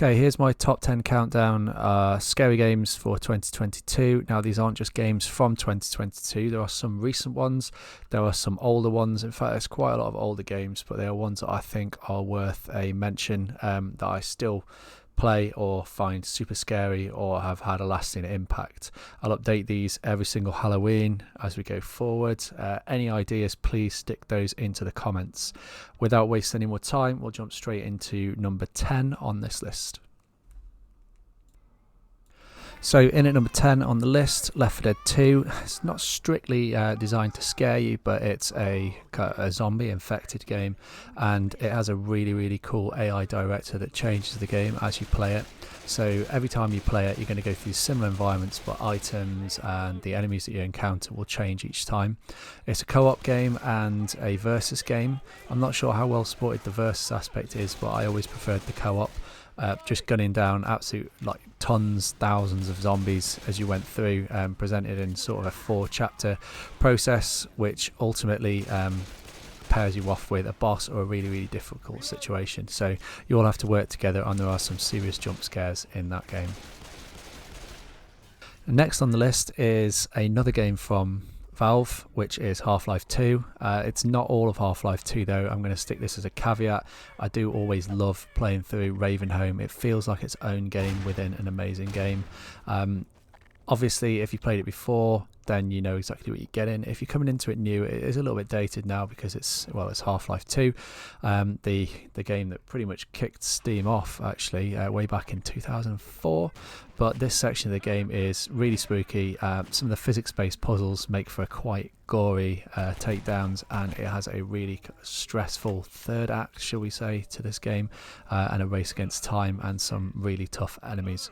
Okay, here's my top 10 countdown, scary games for 2022. Now, these aren't just games from 2022. There are some recent ones. There are some older ones. In fact, there's quite a lot of older games, but they are ones that I think are worth a mention, that I still play or find super scary or have had a lasting impact. I'll update these every single Halloween as we go forward. Any ideas, please stick those into the comments. Without wasting any more time, we'll jump straight into number 10 on this list. So in at number 10 on the list, Left 4 Dead 2. It's not strictly designed to scare you, but it's a zombie infected game, and it has a really cool AI director that changes the game as you play it. So every time you play it, you're going to go through similar environments, but items and the enemies that you encounter will change each time. It's a co-op game and a versus game. I'm not sure how well supported the versus aspect is, but I always preferred the co-op. Just gunning down absolute thousands of zombies as you went through, presented in sort of a 4-chapter process, which ultimately pairs you off with a boss or a really difficult situation. So you all have to work together, and there are some serious jump scares in that game. Next on the list is another game from Valve, which is Half-Life 2. It's not all of Half-Life 2 though. I'm going to stick this as a caveat. I do always love playing through Ravenholm. It feels like its own game within an amazing game. Obviously, if you played it before, then you know exactly what you're getting. If you're coming into it new, it is a little bit dated now because it's Half-Life 2, the game that pretty much kicked Steam off actually way back in 2004. But this section of the game is really spooky. Some of the physics-based puzzles make for a quite gory takedowns, and it has a really stressful third act, shall we say, to this game, and a race against time and some really tough enemies.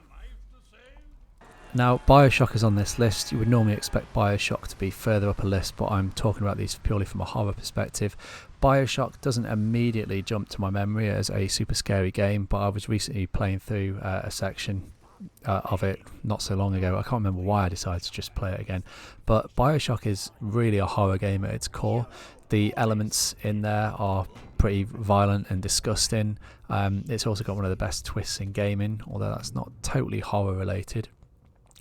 Now, Bioshock is on this list. You would normally expect Bioshock to be further up a list, but I'm talking about these purely from a horror perspective. Bioshock doesn't immediately jump to my memory as a super scary game, but I was recently playing through a section of it not so long ago. I can't remember why I decided to just play it again, but Bioshock is really a horror game at its core. The elements in there are pretty violent and disgusting. It's also got one of the best twists in gaming, although that's not totally horror related.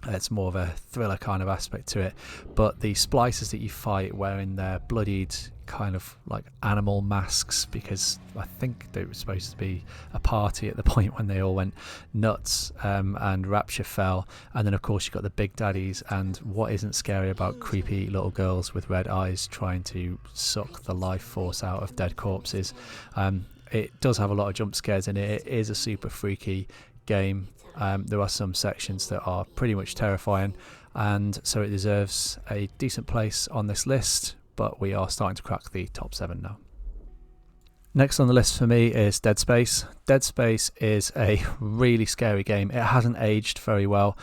It's more of a thriller kind of aspect to it, but the splicers that you fight wearing their bloodied kind of like animal masks, because I think they were supposed to be a party at the point when they all went nuts, and Rapture fell, and then of course you've got the big daddies, and what isn't scary about creepy little girls with red eyes trying to suck the life force out of dead corpses. It does have a lot of jump scares in it. It is a super freaky game. There are some sections that are pretty much terrifying, and so it deserves a decent place on this list, but we are starting to crack the top 7 now. Next on the list for me is Dead Space. Dead Space is a really scary game. It hasn't aged very well.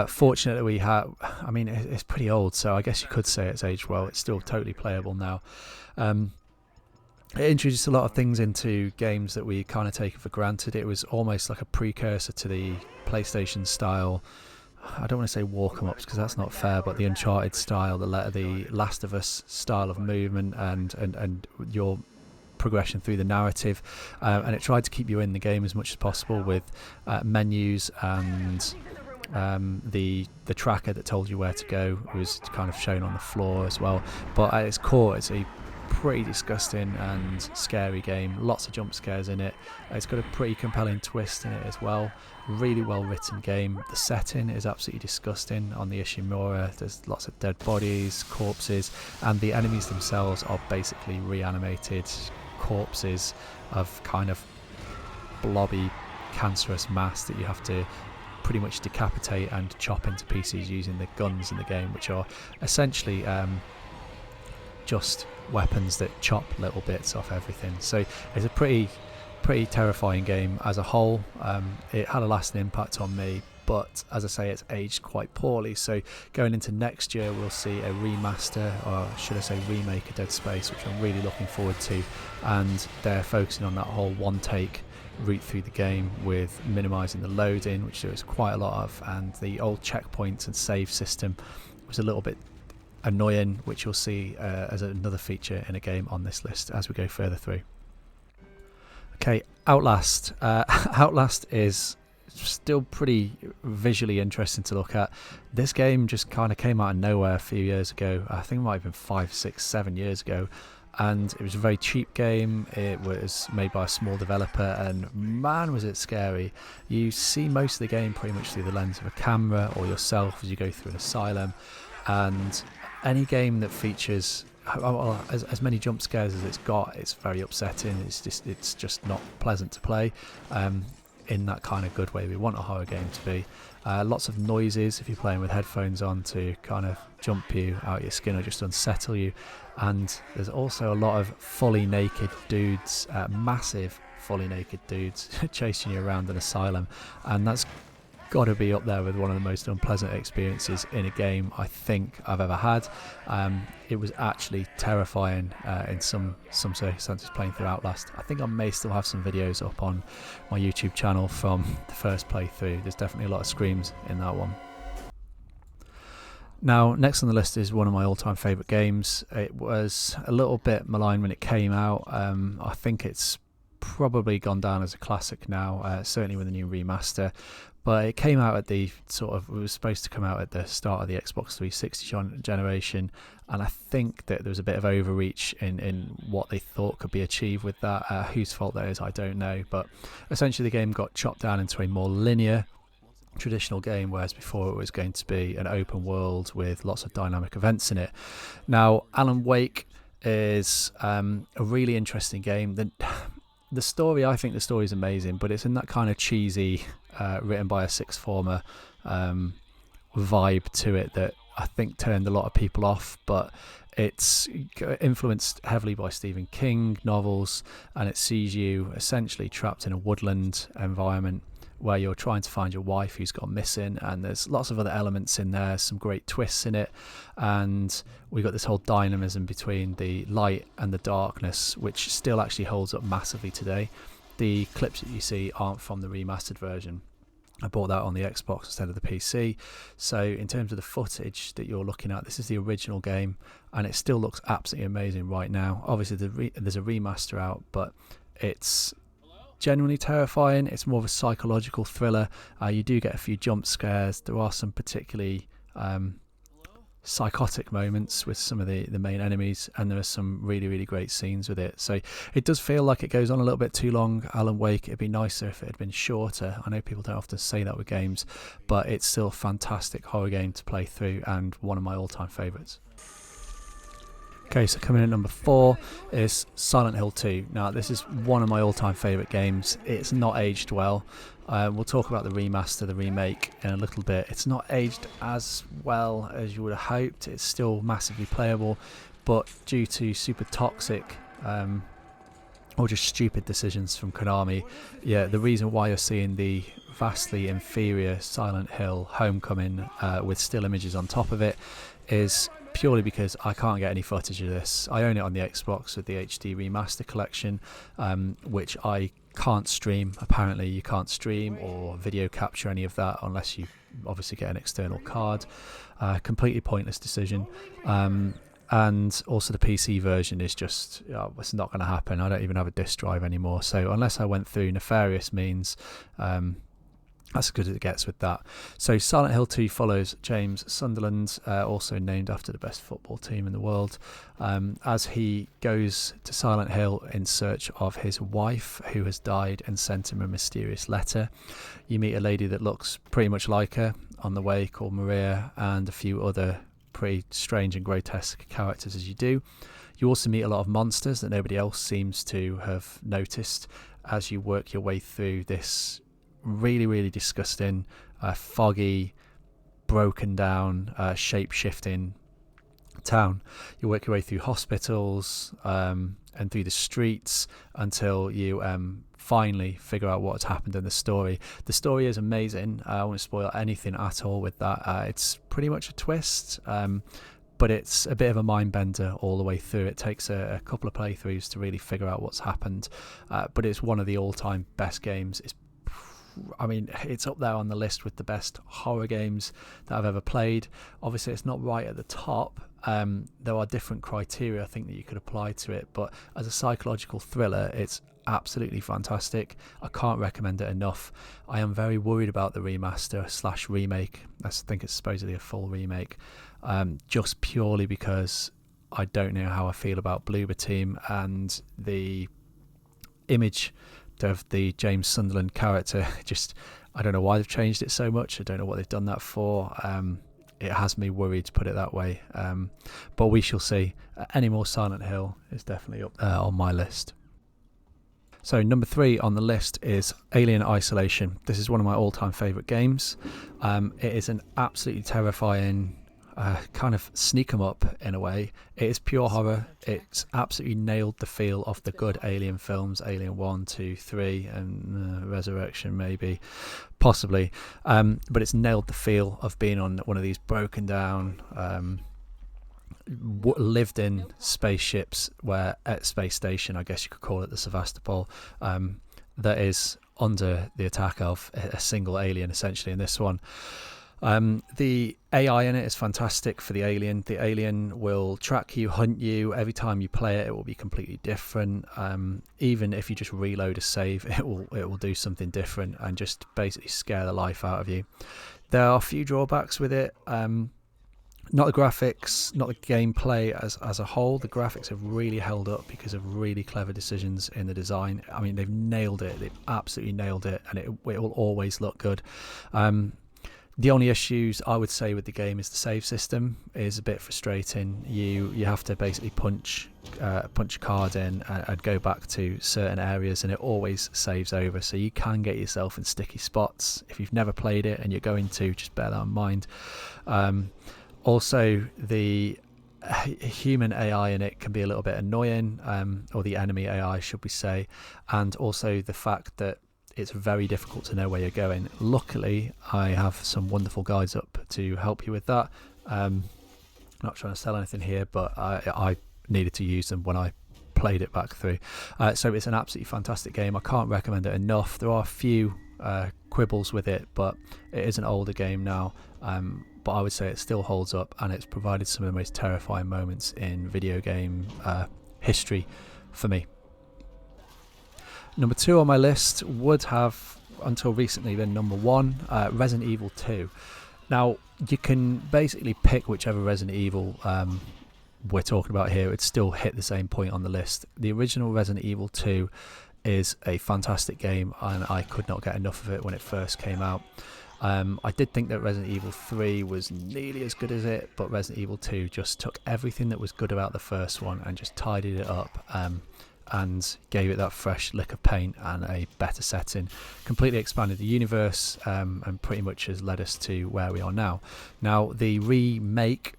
Fortunately, it's pretty old, so I guess you could say it's aged well. It's still totally playable now. It introduced a lot of things into games that we kind of take for granted. It was almost like a precursor to the PlayStation style, I don't want to say walk 'em ups because that's not fair, but the Uncharted style, the Last of Us style of movement and your progression through the narrative, and it tried to keep you in the game as much as possible with menus and the tracker that told you where to go was kind of shown on the floor as well. But at its core, it's a pretty disgusting and scary game. Lots of jump scares in it. It's got a pretty compelling twist in it as well. Really well written game. The setting is absolutely disgusting on the Ishimura. There's lots of dead bodies, corpses, and the enemies themselves are basically reanimated corpses of kind of blobby cancerous mass that you have to pretty much decapitate and chop into pieces using the guns in the game, which are essentially just weapons that chop little bits off everything. So it's a pretty terrifying game as a whole. It had a lasting impact on me, but as I say, it's aged quite poorly. So going into next year, we'll see a remaster, or should I say remake, of Dead Space, which I'm really looking forward to. And they're focusing on that whole one take route through the game with minimizing the loading, which there is quite a lot of, and the old checkpoints and save system was a little bit annoying, which you'll see as another feature in a game on this list as we go further through. Okay, Outlast. Outlast is still pretty visually interesting to look at. This game just kind of came out of nowhere a few years ago. I think it might have been 5, 6, 7 years ago. And it was a very cheap game. It was made by a small developer, and man was it scary. You see most of the game pretty much through the lens of a camera or yourself as you go through an asylum. And any game that features as many jump scares as it's got, it's very upsetting. It's just not pleasant to play in that kind of good way we want a horror game to be. Lots of noises if you're playing with headphones on to kind of jump you out your skin or just unsettle you. And there's also a lot of fully naked dudes, massive fully naked dudes chasing you around an asylum, and that's got to be up there with one of the most unpleasant experiences in a game I think I've ever had. It was actually terrifying in some circumstances playing through Outlast. I think I may still have some videos up on my YouTube channel from the first playthrough. There's definitely a lot of screams in that one. Now, next on the list is one of my all-time favourite games. It was a little bit maligned when it came out. I think it's probably gone down as a classic now, certainly with the new remaster. But it came out at the it was supposed to come out at the start of the Xbox 360 generation, and I think that there was a bit of overreach in what they thought could be achieved with that. Whose fault that is, I don't know. But essentially the game got chopped down into a more linear, traditional game, whereas before it was going to be an open world with lots of dynamic events in it. Now, Alan Wake is a really interesting game. The story, I think the story is amazing, but it's in that kind of cheesy, written by a sixth former vibe to it that I think turned a lot of people off. But it's influenced heavily by Stephen King novels, and it sees you essentially trapped in a woodland environment where you're trying to find your wife who's gone missing, and there's lots of other elements in there, some great twists in it, and we've got this whole dynamism between the light and the darkness, which still actually holds up massively today. The clips that you see aren't from the remastered version. I bought that on the Xbox instead of the PC. So in terms of the footage that you're looking at, this is the original game, and it still looks absolutely amazing right now. Obviously there's a remaster out, but it's genuinely terrifying. It's more of a psychological thriller. You do get a few jump scares. There are some particularly psychotic moments with some of the main enemies, and there are some really, really great scenes with it. So it does feel like it goes on a little bit too long. Alan Wake, it'd be nicer if it had been shorter. I know people don't often say that with games, but it's still a fantastic horror game to play through and one of my all-time favourites. Okay, so coming in at number 4 is Silent Hill 2. Now, this is one of my all-time favourite games. It's not aged well. We'll talk about the remaster, the remake in a little bit. It's not aged as well as you would have hoped. It's still massively playable, but due to super toxic or just stupid decisions from Konami, the reason why you're seeing the vastly inferior Silent Hill Homecoming with still images on top of it is purely because I can't get any footage of this. I own it on the Xbox with the HD remaster collection, which I can't stream. Apparently you can't stream or video capture any of that unless you obviously get an external card. Completely pointless decision. And also the PC version is just, it's not going to happen. I don't even have a disc drive anymore. So unless I went through nefarious means, that's as good as it gets with that. So Silent Hill 2 follows James Sunderland, also named after the best football team in the world, as he goes to Silent Hill in search of his wife who has died and sent him a mysterious letter. You meet a lady that looks pretty much like her on the way called Maria, and a few other pretty strange and grotesque characters as you do. You also meet a lot of monsters that nobody else seems to have noticed as you work your way through this really, really disgusting, foggy, broken down, shape-shifting town. You work your way through hospitals and through the streets until you finally figure out what's happened in the story. The story is amazing. I won't spoil anything at all with that. It's pretty much a twist, but it's a bit of a mind bender all the way through. It takes a couple of playthroughs to really figure out what's happened, but it's one of the all-time best games. It's up there on the list with the best horror games that I've ever played. Obviously, it's not right at the top. There are different criteria, I think, that you could apply to it, but as a psychological thriller, it's absolutely fantastic. I can't recommend it enough. I am very worried about the remaster slash remake. I think it's supposedly a full remake, just purely because I don't know how I feel about Bloober Team, and the image of the James Sunderland character, just, I don't know why they've changed it so much. I don't know what they've done that for. It has me worried, to put it that way. But we shall see. Any more Silent Hill is definitely up there on my list. So number 3 on the list is Alien Isolation. This is one of my all-time favourite games. It is an absolutely terrifying kind of sneak 'em up in a way. It is pure horror. It's absolutely nailed the feel of the good Alien films, Alien 1, 2, 3, and Resurrection maybe, possibly. But it's nailed the feel of being on one of these broken down, lived in spaceships, where at space station, I guess you could call it, the Sevastopol, that is under the attack of a single alien, essentially, in this one. The AI in it is fantastic for the alien. The alien will track you, hunt you. Every time you play it, it will be completely different. Even if you just reload a save, it will do something different and just basically scare the life out of you. There are a few drawbacks with it. Not the graphics, not the gameplay as a whole. The graphics have really held up because of really clever decisions in the design. I mean, they've nailed it. They've absolutely nailed it, and it will always look good. The only issues I would say with the game is the save system is a bit frustrating. You have to basically punch a card in and go back to certain areas, and it always saves over. So you can get yourself in sticky spots. If you've never played it and you're going to, just bear that in mind. Also, the human AI in it can be a little bit annoying, or the enemy AI, should we say, and also the fact that it's very difficult to know where you're going. Luckily, I have some wonderful guides up to help you with that. Not trying to sell anything here, but I needed to use them when I played it back through. So it's an absolutely fantastic game. I can't recommend it enough. There are a few quibbles with it, but it is an older game now. But I would say it still holds up, and it's provided some of the most terrifying moments in video game history for me. Number 2 on my list would have, until recently, been number 1, Resident Evil 2. Now, you can basically pick whichever Resident Evil we're talking about here. It'd still hit the same point on the list. The original Resident Evil 2 is a fantastic game, and I could not get enough of it when it first came out. I did think that Resident Evil 3 was nearly as good as it, but Resident Evil 2 just took everything that was good about the first one and just tidied it up, and gave it that fresh lick of paint and a better setting. Completely expanded the universe, and pretty much has led us to where we are now. Now, the remake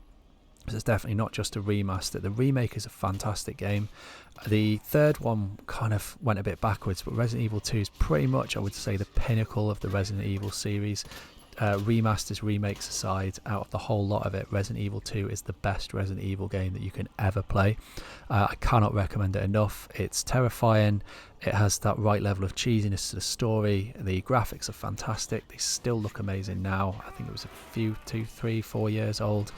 is definitely not just a remaster. The remake is a fantastic game. The third one kind of went a bit backwards, but Resident Evil 2 is pretty much, I would say, the pinnacle of the Resident Evil series. Remasters, remakes aside, out of the whole lot of it, Resident Evil 2 is the best Resident Evil game that you can ever play. I cannot recommend it enough. It's terrifying. It has that right level of cheesiness to the story. The graphics are fantastic. They still look amazing now. I think it was a few, 2, 3, 4 years old.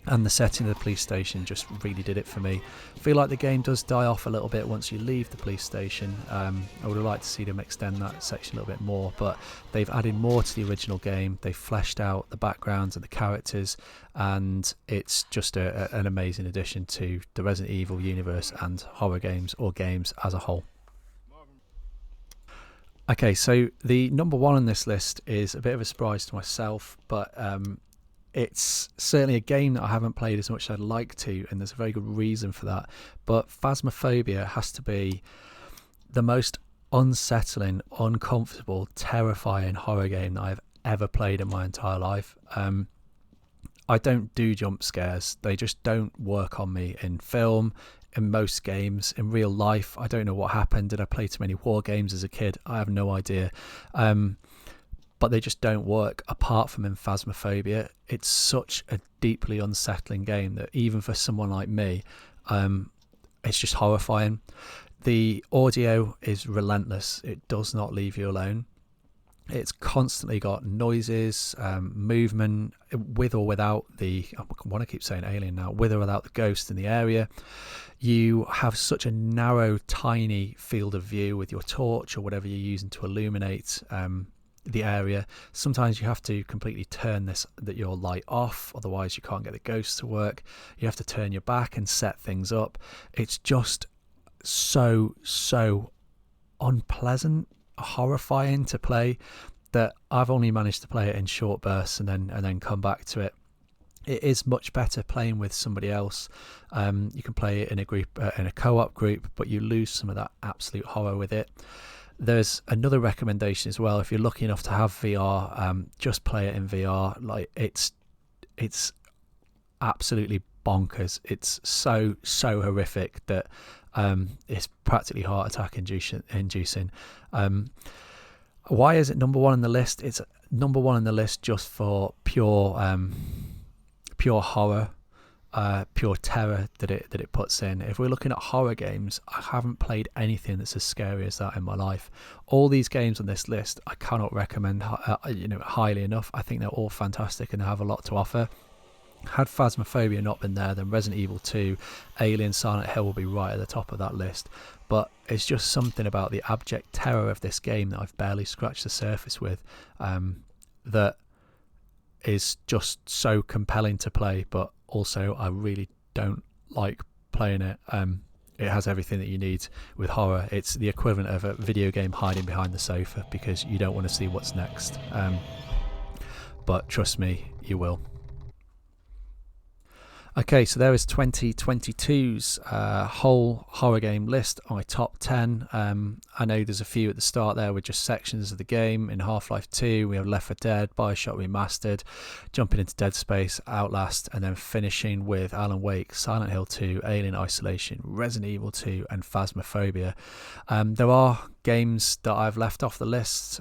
And the setting of the police station just really did it for me. I feel like the game does die off a little bit once you leave the police station. I would have liked to see them extend that section a little bit more, but they've added more to the original game. They've fleshed out the backgrounds and the characters, and it's just an amazing addition to the Resident Evil universe and horror games, or games as a whole. Okay, so the number 1 on this list is a bit of a surprise to myself, but it's certainly a game that I haven't played as much as I'd like to, and there's a very good reason for that. But Phasmophobia has to be the most unsettling, uncomfortable, terrifying horror game that I've ever played in my entire life. I don't do jump scares. They just don't work on me in film, in most games, in real life. I don't know what happened. Did I play too many war games as a kid? I have no idea. But they just don't work apart from in Phasmophobia. It's such a deeply unsettling game that even for someone like me, it's just horrifying. The audio is relentless. It does not leave you alone. It's constantly got noises, movement, with or without the, I want to keep saying alien now, with or without the ghost in the area. You have such a narrow, tiny field of view with your torch or whatever you're using to illuminate the area. Sometimes you have to completely turn your light off, otherwise you can't get the ghost to work. You have to turn your back and set things up. It's just so unpleasant, horrifying to play, that I've only managed to play it in short bursts and then come back to it. It is much better playing with somebody else. You can play it in a group, in a co-op group, but you lose some of that absolute horror with it. There's another recommendation as well. If you're lucky enough to have VR, just play it in VR. Like it's absolutely bonkers. It's so horrific that it's practically heart attack inducing. Why is it number one on the list? It's number one on the list just for pure horror, pure terror that it puts in. If we're looking at horror games, I haven't played anything that's as scary as that in my life. All these games on this list I cannot recommend highly enough. I think they're all fantastic and they have a lot to offer. Had Phasmophobia not been there, then Resident Evil 2, Alien, Silent Hill will be right at the top of that list. But it's just something about the abject terror of this game that I've barely scratched the surface with, that is just so compelling to play, but also I really don't like playing it. It has everything that you need with horror. It's the equivalent of a video game hiding behind the sofa because you don't want to see what's next. But trust me, you will. Okay, so there is 2022's whole horror game list, my top 10. I know there's a few at the start there with just sections of the game. In Half-Life 2, we have Left 4 Dead, Bioshock Remastered, jumping into Dead Space, Outlast, and then finishing with Alan Wake, Silent Hill 2, Alien Isolation, Resident Evil 2, and Phasmophobia. There are games that I've left off the list.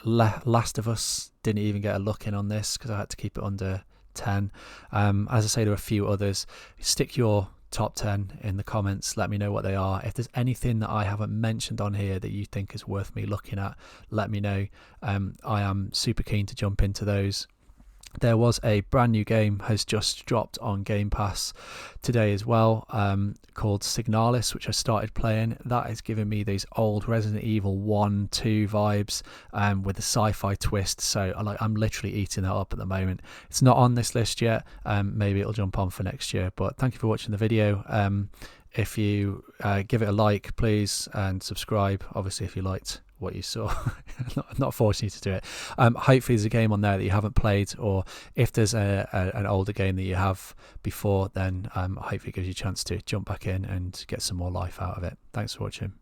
Last of Us didn't even get a look in on this because I had to keep it under 10. As I say, there are a few others. Stick your top 10 in the comments, let me know what they are. If there's anything that I haven't mentioned on here that you think is worth me looking at, let me know. I am super keen to jump into those. There was a brand new game has just dropped on Game Pass today as well, called Signalis, which I started playing. That is giving me these old Resident Evil 1, 2 vibes, with a sci-fi twist. So I'm literally eating that up at the moment. It's not on this list yet. Maybe it'll jump on for next year. But thank you for watching the video. If you give it a like, please, and subscribe, obviously, if you liked what you saw. not forcing you to do it. Hopefully there's a game on there that you haven't played, or if there's an older game that you have before, then hopefully it gives you a chance to jump back in and get some more life out of it. Thanks for watching.